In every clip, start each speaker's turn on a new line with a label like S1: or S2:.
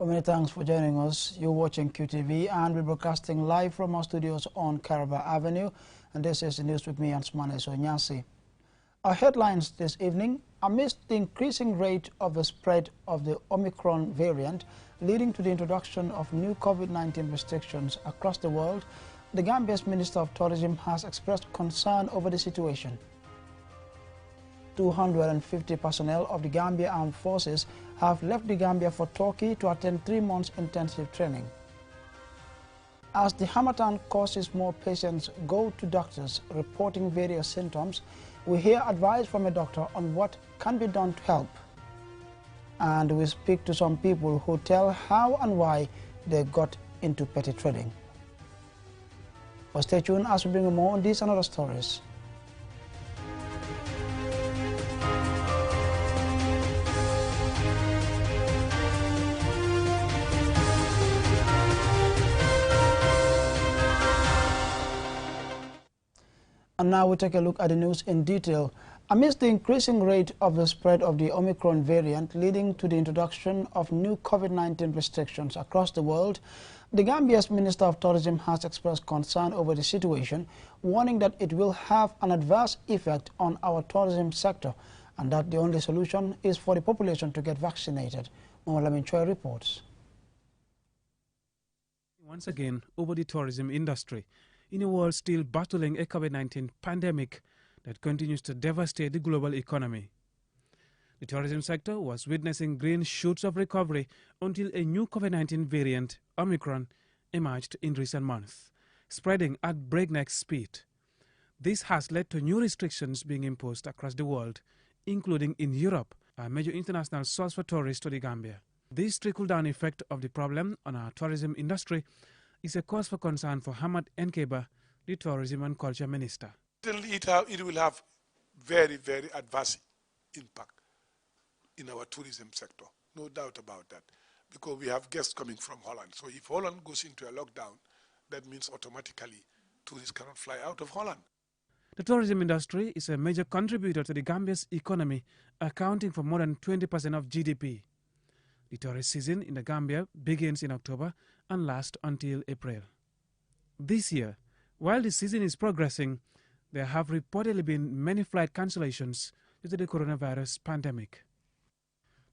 S1: Well, many thanks for joining us. You're watching QTV and we're broadcasting live from our studios on Caraba Avenue. And this is the news with me, Ansmane Sonyasi. Our headlines this evening: amidst the increasing rate of the spread of the Omicron variant, leading to the introduction of new COVID-19 restrictions across the world, the Gambia's Minister of Tourism has expressed concern over the situation. 250 personnel of the Gambia Armed Forces have left the Gambia for Turkey to attend 3 months intensive training. As the Harmattan causes more patients go to doctors reporting various symptoms, we hear advice from a doctor on what can be done to help. And we speak to some people who tell how and why they got into petty trading. But stay tuned as we bring you more on these and other stories. And now we take a look at the news in detail. Amidst the increasing rate of the spread of the Omicron variant leading to the introduction of new COVID-19 restrictions across the world, the Gambia's Minister of Tourism has expressed concern over the situation, warning that it will have an adverse effect on our tourism sector and that the only solution is for the population to get vaccinated. Mohamed Choi reports.
S2: Once again, over the tourism industry, in a world still battling a COVID-19 pandemic that continues to devastate the global economy. The tourism sector was witnessing green shoots of recovery until a new COVID-19 variant, Omicron, emerged in recent months, spreading at breakneck speed. This has led to new restrictions being imposed across the world, including in Europe, a major international source for tourists to the Gambia. This trickle-down effect of the problem on our tourism industry is a cause for concern for Hamad Nkeba, the Tourism and Culture Minister.
S3: It will have very, very adverse impact in our tourism sector, no doubt about that, because we have guests coming from Holland. So if Holland goes into a lockdown, that means automatically tourists cannot fly out of Holland.
S2: The tourism industry is a major contributor to the Gambia's economy, accounting for more than 20% of GDP. The tourist season in the Gambia begins in October and lasts until April. This year, while the season is progressing, there have reportedly been many flight cancellations due to the coronavirus pandemic.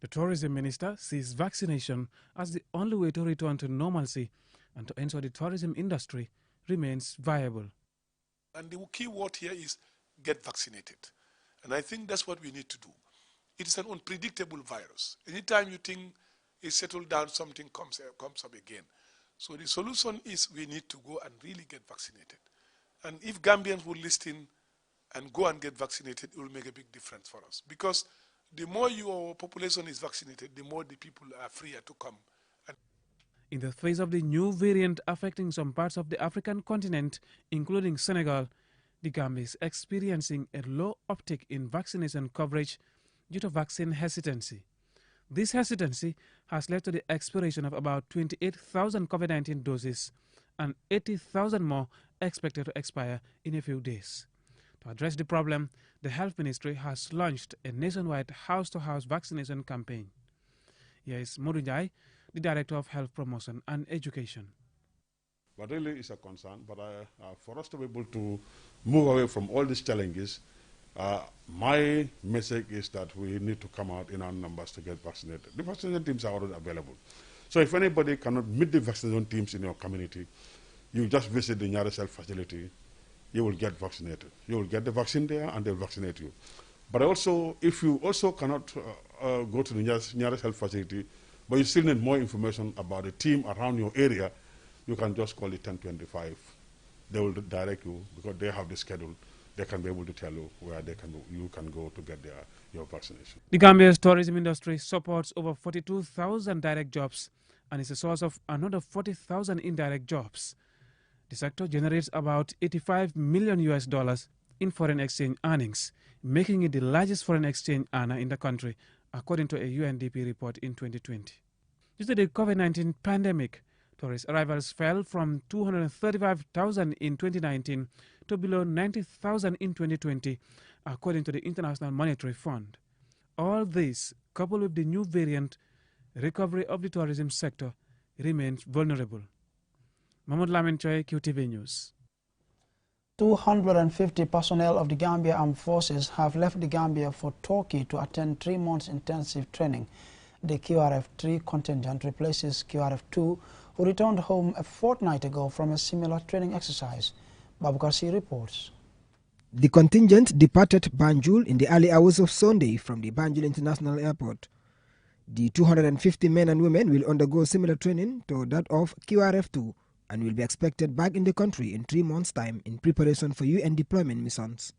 S2: The tourism minister sees vaccination as the only way to return to normalcy and to ensure the tourism industry remains viable.
S3: And the key word here is get vaccinated. And I think that's what we need to do. It is an unpredictable virus. Anytime you think it's settled down, something comes up again. So the solution is we need to go and really get vaccinated. And if Gambians will listen and go and get vaccinated, it will make a big difference for us. Because the more your population is vaccinated, the more the people are freer to come.
S2: In the face of the new variant affecting some parts of the African continent, including Senegal, the Gambia is experiencing a low uptick in vaccination coverage due to vaccine hesitancy. This hesitancy has led to the expiration of about 28,000 COVID-19 doses and 80,000 more expected to expire in a few days. To address the problem, the Health Ministry has launched a nationwide house-to-house vaccination campaign. Here is Modu Njai, the Director of Health Promotion and Education.
S4: But really it's a concern, but for us to be able to move away from all these challenges, my message is that we need to come out in our numbers to get vaccinated. The vaccination teams are already available. So if anybody cannot meet the vaccination teams in your community, you just visit the nearest health facility, you will get vaccinated. You will get the vaccine there and they'll vaccinate you. But also, if you also cannot go to the nearest health facility, but you still need more information about the team around your area, you can just call it 1025. They will direct you because they have the schedule. They can be able to tell you where you can go to get your vaccination.
S2: The Gambia's tourism industry supports over 42,000 direct jobs and is a source of another 40,000 indirect jobs. The sector generates about $85 million in foreign exchange earnings, making it the largest foreign exchange earner in the country, according to a UNDP report in 2020. Due to the COVID-19 pandemic, tourist arrivals fell from 235,000 in 2019 to below 90,000 in 2020, according to the International Monetary Fund. All this, coupled with the new variant, the recovery of the tourism sector remains vulnerable. Mahmoud Lamin Choi, QTV News.
S1: 250 personnel of the Gambia Armed Forces have left the Gambia for Turkey to attend 3 months intensive training. The QRF-3 contingent replaces QRF-2, who returned home a fortnight ago from a similar training exercise. Babukar C reports.
S5: The contingent departed Banjul in the early hours of Sunday from the Banjul International Airport. The 250 men and women will undergo similar training to that of QRF-2 and will be expected back in the country in 3 months' time in preparation for UN deployment missions.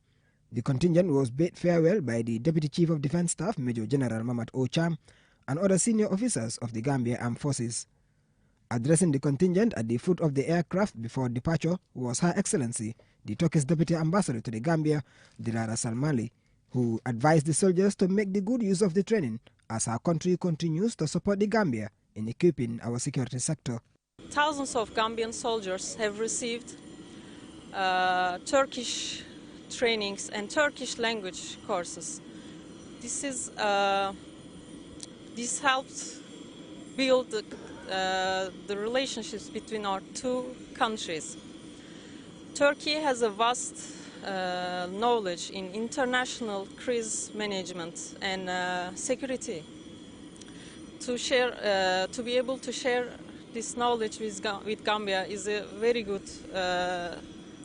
S5: The contingent was bid farewell by the Deputy Chief of Defence Staff, Major General Mamat Ocham, and other senior officers of the Gambia Armed Forces. Addressing the contingent at the foot of the aircraft before departure was Her Excellency, the Turkish Deputy Ambassador to the Gambia, Dilara Salmali, who advised the soldiers to make the good use of the training as our country continues to support the Gambia in equipping our security sector.
S6: Thousands of Gambian soldiers have received Turkish trainings and Turkish language courses. This helps build the relationships between our two countries. Turkey has a vast knowledge in international crisis management and security. To be able to share this knowledge with Gambia is very good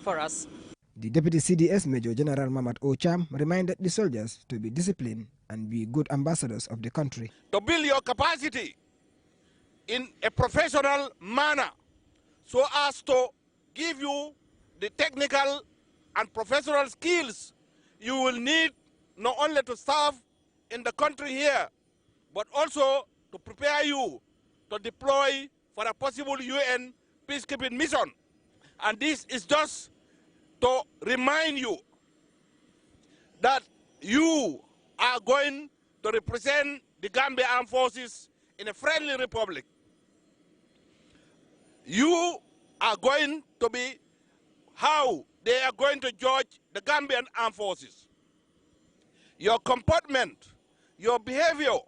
S6: for us.
S5: The Deputy CDS Major General Mamat Ocham reminded the soldiers to be disciplined and be good ambassadors of the country.
S7: To build your capacity in a professional manner so as to give you the technical and professional skills you will need not only to serve in the country here, but also to prepare you to deploy for a possible UN peacekeeping mission. And this is just to remind you that you are going to represent the Gambia Armed Forces in a friendly republic. You are going to be how they are going to judge the Gambian Armed Forces. Your comportment, your behavior,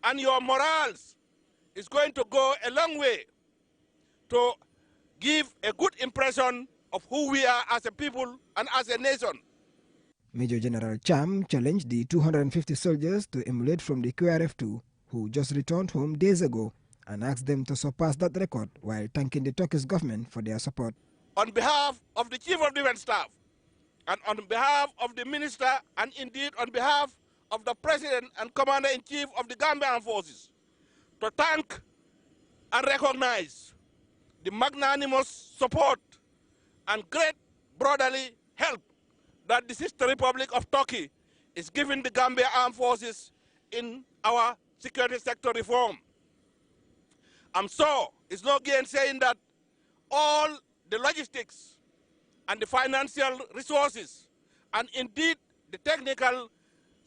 S7: and your morals is going to go a long way to give a good impression of who we are as a people and as a nation.
S5: Major General Cham challenged the 250 soldiers to emulate from the QRF-2, who just returned home days ago, and asked them to surpass that record while thanking the Turkish government for their support.
S7: On behalf of the Chief of Defence Staff, and on behalf of the Minister, and indeed on behalf of the President and Commander-in-Chief of the Gambian Armed Forces, to thank and recognize the magnanimous support and great brotherly help that the Sister Republic of Turkey is giving the Gambia Armed Forces in our security sector reform. I'm sure it's no gainsaying that all the logistics and the financial resources and indeed the technical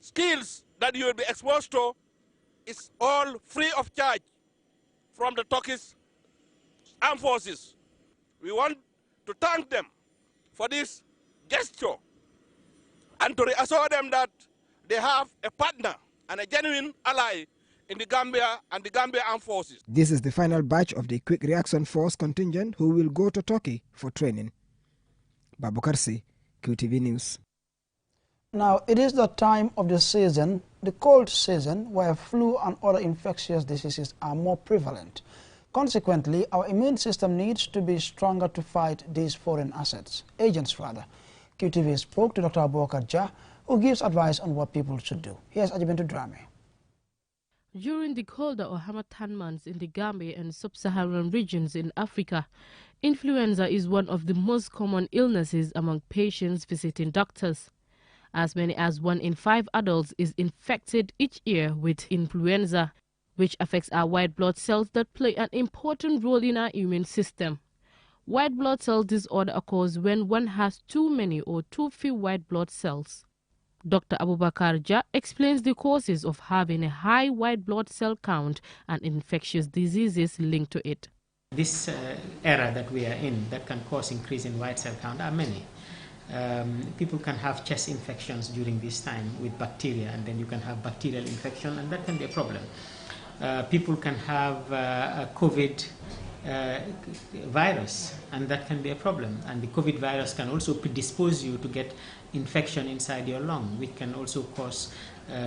S7: skills that you will be exposed to is all free of charge from the Turkish Armed Forces. We want to thank them for this gesture and to reassure them that they have a partner and a genuine ally in the Gambia and the Gambia Armed Forces.
S5: This is the final batch of the Quick Reaction Force contingent who will go to Turkey for training. Babukar C, QTV News.
S1: Now, it is the time of the season, the cold season, where flu and other infectious diseases are more prevalent. Consequently, our immune system needs to be stronger to fight these foreign agents rather. QTV spoke to Dr. Abubakar Jah, who gives advice on what people should do. Here's Ajibentu Drame.
S8: During the colder or Harmattan months in the Gambia and sub-Saharan regions in Africa, influenza is one of the most common illnesses among patients visiting doctors. As many as 1 in 5 adults is infected each year with influenza, which affects our white blood cells that play an important role in our immune system. White blood cell disorder occurs when one has too many or too few white blood cells. Dr. Abubakar Jah explains the causes of having a high white blood cell count and infectious diseases linked to it.
S9: This era that we are in that can cause increase in white cell count are many. People can have chest infections during this time with bacteria, and then you can have bacterial infection, and that can be a problem. People can have a COVID virus, and that can be a problem. And the COVID virus can also predispose you to get infection inside your lung, which can also cause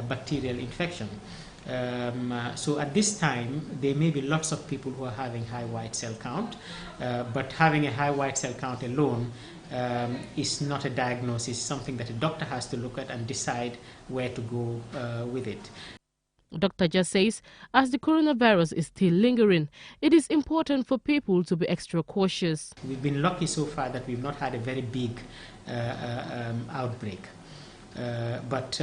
S9: bacterial infection. So at this time, there may be lots of people who are having high white cell count, but having a high white cell count alone is not a diagnosis, something that a doctor has to look at and decide where to go with it.
S8: Dr. just says, as the coronavirus is still lingering, it is important for people to be extra cautious.
S9: We've been lucky so far that we've not had a very big outbreak. But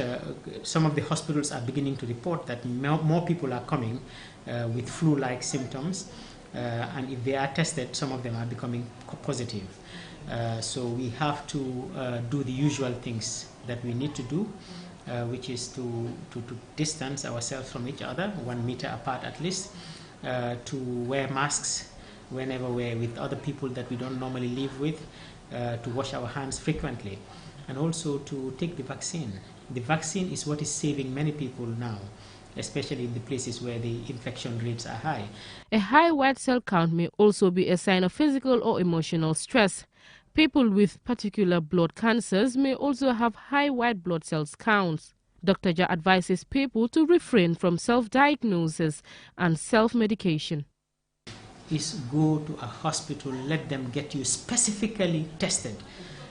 S9: some of the hospitals are beginning to report that more people are coming with flu-like symptoms, and if they are tested, some of them are becoming positive. So we have to do the usual things that we need to do, which is to distance ourselves from each other, 1 meter apart at least, to wear masks whenever we're with other people that we don't normally live with, to wash our hands frequently, and also to take the vaccine. The vaccine is what is saving many people now, especially in the places where the infection rates are high.
S8: A high white cell count may also be a sign of physical or emotional stress. People with particular blood cancers may also have high white blood cells counts. Dr. Ja advises people to refrain from self-diagnosis and self-medication.
S9: Is go to a hospital, let them get you specifically tested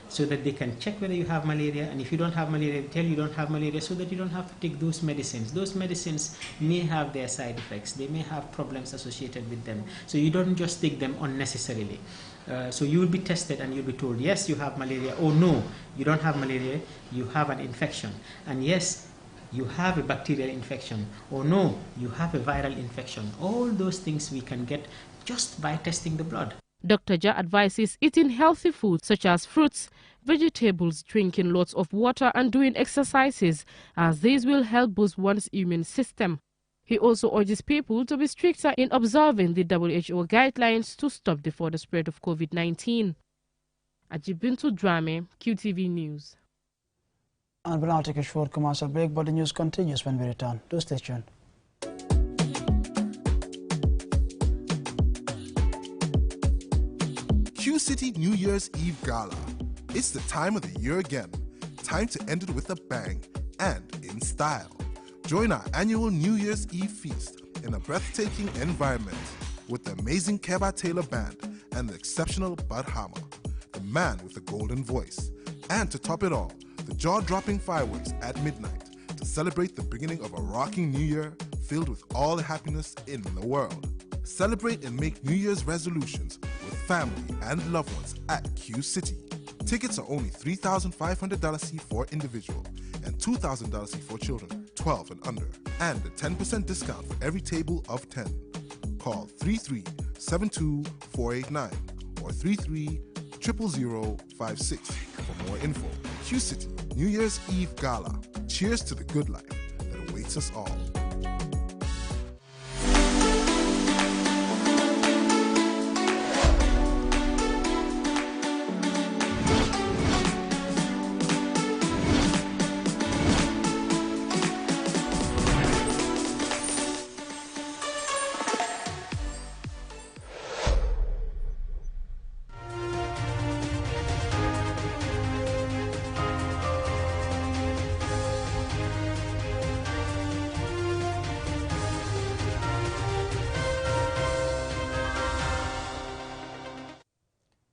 S9: so that they can check whether you have malaria, and if you don't have malaria, tell you don't have malaria so that you don't have to take those medicines. Those medicines may have their side effects. They may have problems associated with them. So you don't just take them unnecessarily. So you will be tested and you'll be told, yes, you have malaria, or no, you don't have malaria, you have an infection. And yes, you have a bacterial infection, or no, you have a viral infection. All those things we can get just by testing the blood.
S8: Dr. Ja advises eating healthy foods such as fruits, vegetables, drinking lots of water and doing exercises, as these will help boost one's immune system. He also urges people to be stricter in observing the WHO guidelines to stop the further spread of COVID-19. Ajibintu Drame, QTV News.
S1: And we'll now take a short commercial break, but the news continues when we return. Do stay tuned.
S10: Q-City New Year's Eve Gala. It's the time of the year again. Time to end it with a bang and in style. Join our annual New Year's Eve feast in a breathtaking environment with the amazing Keba Taylor Band and the exceptional Bud Hammer, the man with the golden voice. And to top it all, the jaw-dropping fireworks at midnight to celebrate the beginning of a rocking new year filled with all the happiness in the world. Celebrate and make New Year's resolutions with family and loved ones at Q-City. Tickets are only $3,500 C for individual and $2,000 C for children 12 and under, and a 10% discount for every table of 10. Call 33-72489 or 33-00056 for more info. Q-City New Year's Eve Gala. Cheers to the good life that awaits us all.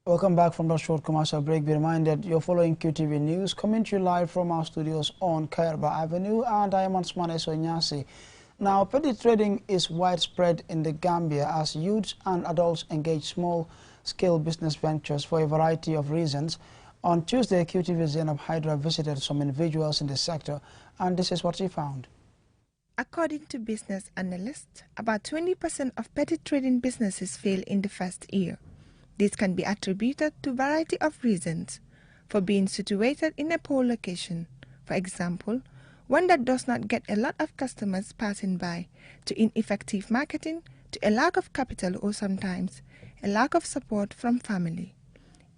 S1: Welcome back from that short commercial break. Be reminded you're following QTV News, coming to you live from our studios on Kairaba Avenue, and I am Ansmane Sonyasi. Now, petty trading is widespread in the Gambia as youths and adults engage small-scale business ventures for a variety of reasons. On Tuesday, QTV Zainab Hydra visited some individuals in the sector, and this is what she found.
S11: According to business analysts, about 20% of petty trading businesses fail in the first year. This can be attributed to a variety of reasons, for being situated in a poor location, for example, one that does not get a lot of customers passing by, to ineffective marketing, to a lack of capital or sometimes a lack of support from family.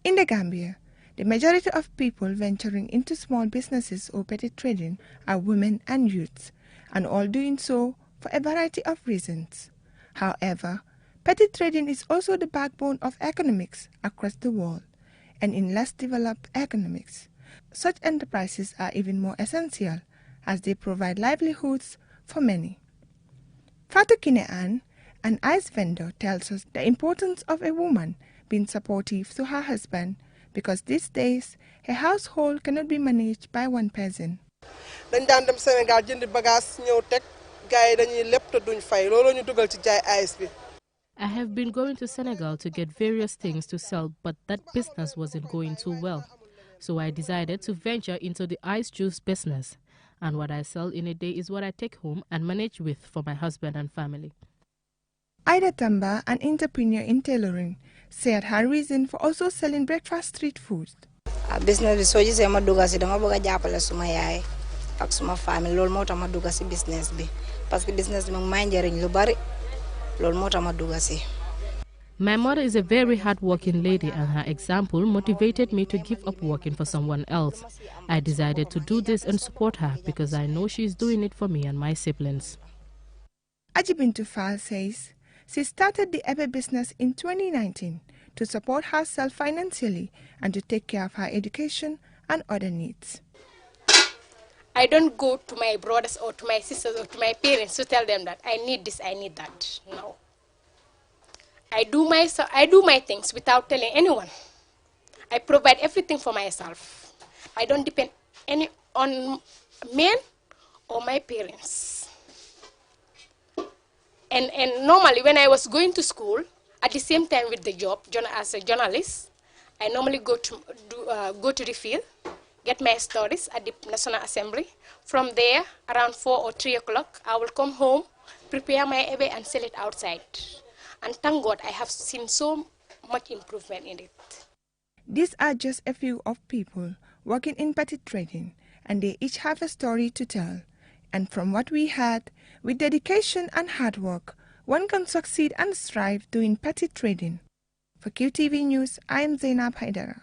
S11: In the Gambia, the majority of people venturing into small businesses or petty trading are women and youths, and all doing so for a variety of reasons. However, petty trading is also the backbone of economics across the world, and in less developed economies, such enterprises are even more essential as they provide livelihoods for many. Fatou Kinean, an ice vendor, tells us the importance of a woman being supportive to her husband because these days a household cannot be managed by one person.
S12: I
S8: have been going to Senegal to get various things to sell, but that business wasn't going too well. So I decided to venture into the ice juice business. And what I sell in a day is what I take home and manage with for my husband and family.
S11: Ida Tamba, an entrepreneur in tailoring, said her reason for also selling breakfast street food.
S13: Business is so easy. I'm doing it. I'm going to japala suma yaay ak suma family. Lol mo tama duga si business bi. Parce que business bi mang may njariñ lu bari. Lol mo tama duga si.
S8: My mother is a very hard-working lady, and her example motivated me to give up working for someone else. I decided to do this and support her because I know she is doing it for me and my siblings.
S11: Ajibintu Fall says she started the Ebe business in 2019 to support herself financially and to take care of her education and other needs.
S14: I don't go to my brothers or to my sisters or to my parents to tell them that I need this, I need that. No. I do my things without telling anyone. I provide everything for myself. I don't depend on men or my parents. And normally when I was going to school, at the same time with the job as a journalist, I normally go to the field, get my studies at the National Assembly. From there, around 4 or 3 o'clock, I will come home, prepare my ebe and sell it outside. And thank God I have seen so much improvement in it.
S11: These are just a few of people working in petty trading, and they each have a story to tell. And from what we heard, with dedication and hard work, one can succeed and strive doing petty trading. For QTV News, I am Zainab Haidara.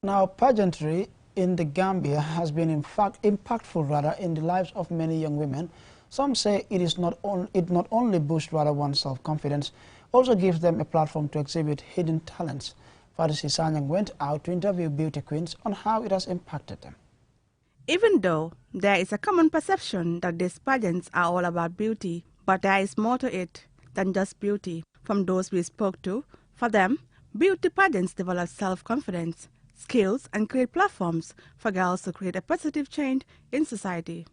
S1: Now, pageantry in the Gambia has been impactful in the lives of many young women. Some say it not only boosts one's self-confidence, also gives them a platform to exhibit hidden talents. Farisi Sanyang went out to interview beauty queens on how it has impacted them.
S15: Even though there is a common perception that these pageants are all about beauty, but there is more to it than just beauty. From those we spoke to, for them, beauty pageants develop self-confidence, skills, and create platforms for girls to create a positive change in society.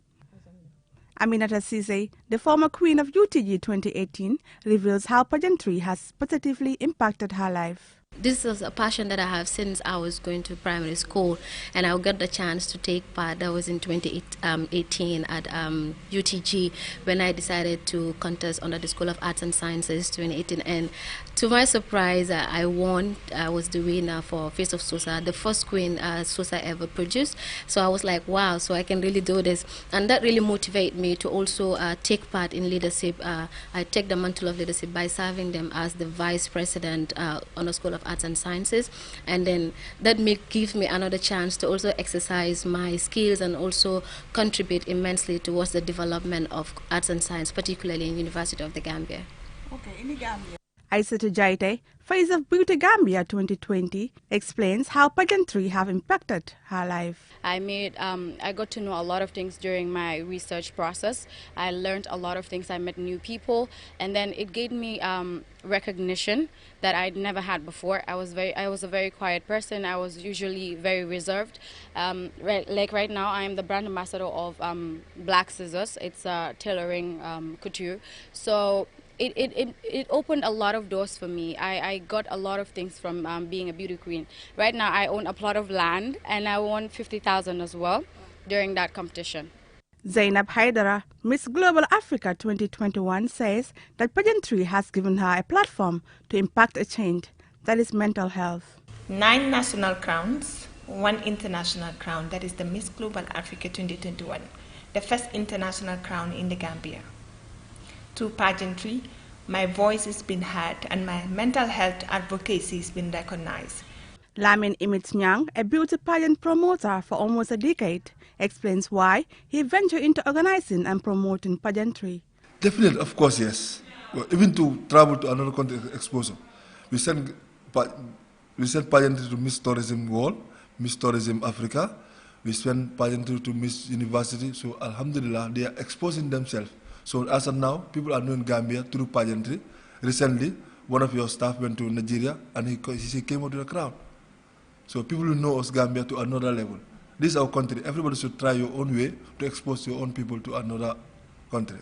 S15: Aminata Sise, the former queen of UTG 2018, reveals how pageantry has positively impacted her life.
S16: This is a passion that I have since I was going to primary school, and I got the chance to take part. That was in 2018 at UTG when I decided to contest under the School of Arts and Sciences 2018. And to my surprise, I won. I was the winner for Face of Sosa, the first queen Sosa ever produced. So I was like, wow, so I can really do this. And that really motivated me to also take part in leadership. I take the mantle of leadership by serving them as the vice president on the School of Arts and Sciences, and then that gives me another chance to also exercise my skills and also contribute immensely towards the development of arts and science, particularly in University of the Gambia.
S15: Okay, in the Gambia. Aissatou Jaite, Face of Beauty Gambia 2020, explains how pageantry have impacted her life.
S17: I got to know a lot of things during my research process. I learned a lot of things. I met new people, and then it gave me recognition that I'd never had before. I was a very quiet person. I was usually very reserved. Like right now, I am the brand ambassador of Black Scissors. It's tailoring couture. So it opened a lot of doors for me. I got a lot of things from being a beauty queen. Right now, I own a plot of land, and I won 50,000 as well during that competition.
S15: Zainab Haidara, Miss Global Africa 2021, says that pageantry has given her a platform to impact a change, that is mental health.
S11: 9 national crowns, 1 international crown, that is the Miss Global Africa 2021, the first international crown in the Gambia. Through pageantry, my voice has been heard and my mental health advocacy has been recognized.
S15: Lamin Imit Nyang, a beauty pageant promoter for almost a decade, explains why he ventured into organizing and promoting pageantry.
S12: Definitely, of course, yes. Well, even to travel to another country exposure. We send pageantry to Miss Tourism World, Miss Tourism Africa. We send pageantry to Miss University. So, alhamdulillah, they are exposing themselves. So, as of now, people are knowing Gambia through pageantry. Recently, one of your staff went to Nigeria and he came out to the crowd. So, people will know us Gambia to another level. This is our country. Everybody should try your own way to expose your own people to another country.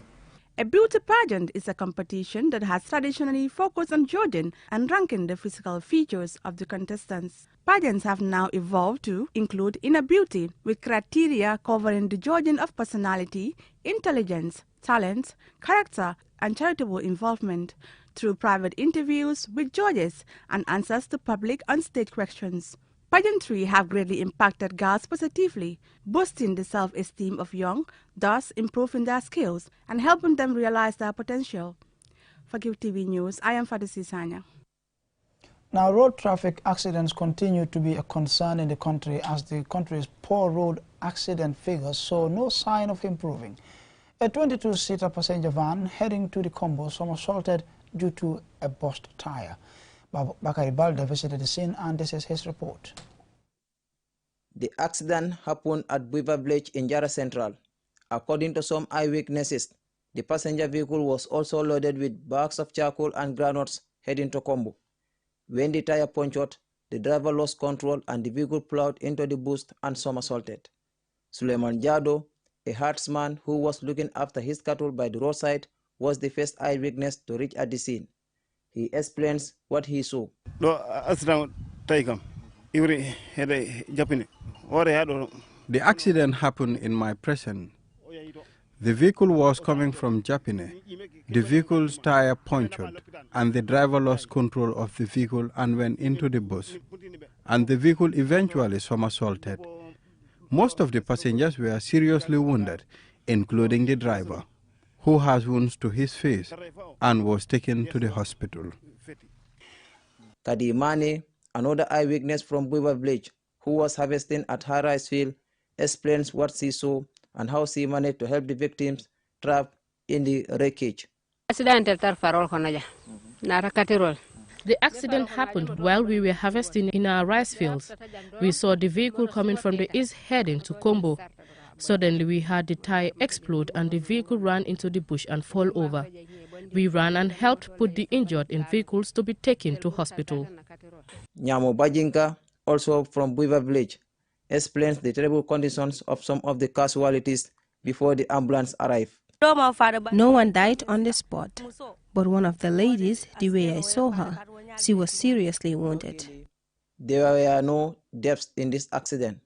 S15: A beauty pageant is a competition that has traditionally focused on judging and ranking the physical features of the contestants. Pageants have now evolved to include inner beauty, with criteria covering the judging of personality, intelligence, talent, character, and charitable involvement through private interviews with judges and answers to public on-stage questions. Pageantry have greatly impacted girls positively, boosting the self-esteem of young, thus improving their skills and helping them realize their potential. For QTV News, I am Fadisi Sanya.
S1: Now, road traffic accidents continue to be a concern in the country as the country's poor road accident figures show no sign of improving. A 22-seater passenger van heading to the Combo somersaulted due to a burst tire. Bakari Balda visited the scene and this is his report.
S18: The accident happened at Buiva Village in Jara Central. According to some eyewitnesses, the passenger vehicle was also loaded with bags of charcoal and granules heading to Combo. When the tire punctured, the driver lost control and the vehicle plowed into the bush and somersaulted. Suleiman Jado, a herdsman who was looking after his cattle by the roadside, was the first eyewitness to reach at the scene. He explains what he saw.
S19: The accident happened in my presence. The vehicle was coming from Japine. The vehicle's tire punctured and the driver lost control of the vehicle and went into the bush. And the vehicle eventually somersaulted. Most of the passengers were seriously wounded, including the driver, who has wounds to his face and was taken to the hospital.
S18: Kadi Mane, another eyewitness from Buiva Village, who was harvesting at her rice field, explains what she saw and how she managed to help the victims trapped in the wreckage.
S8: The accident happened while we were harvesting in our rice fields. We saw the vehicle coming from the east heading to Combo. Suddenly we heard the tire explode and the vehicle ran into the bush and fall over. We ran and helped put the injured in vehicles to be taken to hospital.
S18: Nyamo Bajinka, also from Buiva Village, explains the terrible conditions of some of the casualties before the ambulance arrived.
S20: No one died on the spot, but one of the ladies, the way I saw her, she was seriously wounded.
S18: There were no deaths in this accident.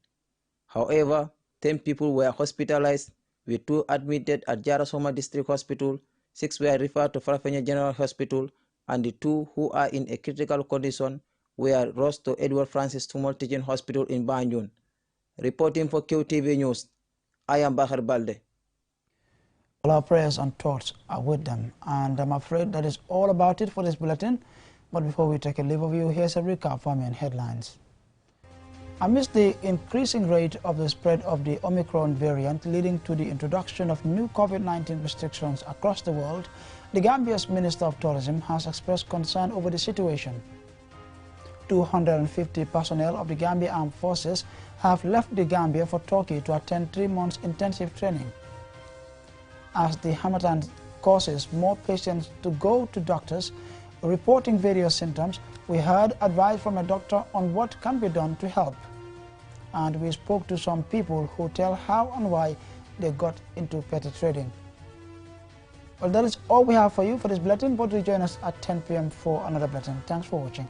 S18: However, 10 people were hospitalized, with 2 admitted at Jarasoma District Hospital, 6 were referred to Farafenni General Hospital, and the 2 who are in a critical condition were rushed to Edward Francis Tumol Teaching Hospital in Banjul. Reporting for QTV News, I am Bahar Balde.
S1: All our prayers and thoughts are with them, and I'm afraid that is all about it for this bulletin. But before we take a leave of you, here's a recap for main headlines. Amidst the increasing rate of the spread of the Omicron variant leading to the introduction of new COVID-19 restrictions across the world, the Gambia's Minister of Tourism has expressed concern over the situation. 250 personnel of the Gambia Armed Forces have left the Gambia for Turkey to attend 3 months intensive training. As the Hamatan causes more patients to go to doctors reporting various symptoms, we heard advice from a doctor on what can be done to help. And we spoke to some people who tell how and why they got into petty trading. Well, that is all we have for you for this bulletin, but do join us at 10 p.m. for another bulletin. Thanks for watching.